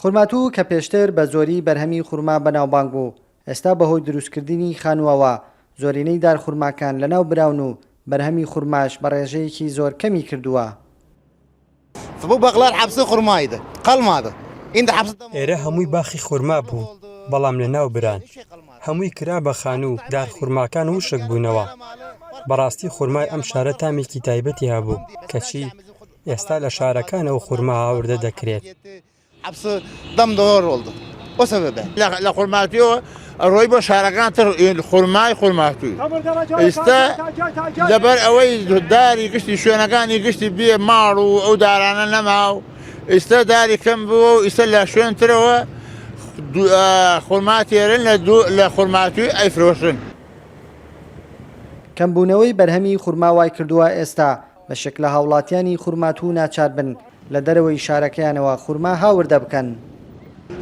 خورماتوو کە پێشتر بە زۆری بەرهەمی خورما بەناوبانگ بوو، ئێستا بەهۆی دروستکردنی خانووەوە زۆرینەی دارخورماکان لەناو براون و بەرهەمی خورماش بە ڕێژەیەکی زۆر کەمی کردووە. ئێرە هەمووی باخی خورما بوو، بەڵام لەناو بران هەمووی کرا بە خانوو دارخورماکان وشک بوونەوە. بەڕاستی خورمای ئەم شارە تامێکی تایبەتی هەبوو کەچی ئێستا لە شارەکانەوە خورما هاوردە دەکرێت. لە خورماتیەوە ڕۆی بۆ شارەکان تر خورمای خورماتووی ئێستا لەبەر ئەوەی داری گشتی شوێنەکانی گشتی بێ ماڵ و ئەو دارانە نەما و ئێستا داری کەم بووە و ئێستا لە شوێنترەوە خورماتێرن لە خورماتووی ئەیفرۆشن. کەمبوونەوەی بەرهەمی خورما وای کردووە ئێستا بە شکلە هاوڵاتیانی خورماتوو ناچار بن لە دەرەوەی شارەکەیانەوە خورما هاوردە بکەن.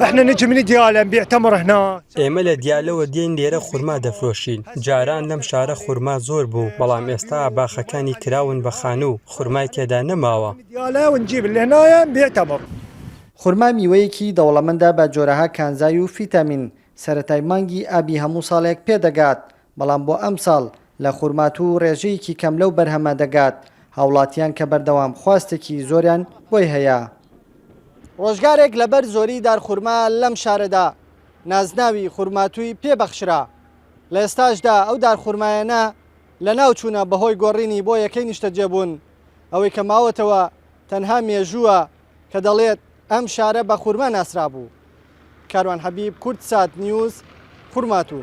احنا نجي من ديالة نبيع تمر هنا. ئێمە لە دیالەوە دێن لێرە خورما دەفرۆشین. جاران لەم شارە خورما زۆر بوو، بەڵام ئێستا باخەکانی کراون بە خانوو خورمای تێدا نەماوە. ديالة ونجيب اللي هنايا نبيع تمر. خورما میوەیەکی دەوڵەمەندە بە جۆرەها کانزای و فیتامین سەرەتای مانگی ئابی هەموو ساڵێک پێدەگات، بەڵام بۆ ئەم ساڵ لە خورماتوو ڕێژەیەکی کەم لەو بەرهەمە دەگات. هاوڵاتیان کە بەردەوام خواستێکی زۆریان بۆی هەیە. ڕۆژگارێک لەبەر زۆری دارخورما لەم شارەدا نازناوی خورماتووی پێبەخشرا. لە ئێستاشدا ئەو دارخورمایانە لە ناوچوونە بەهۆی گۆڕینی بۆ یەکەی نیشتەجێبوون ئەوەی کە ماوەتەوە تەنها مێژووە کە دەڵێت ئەم شارە بە خورما ناسرا بوو. کاروان حەبیب، کورتسات نیوز، خورماتوو.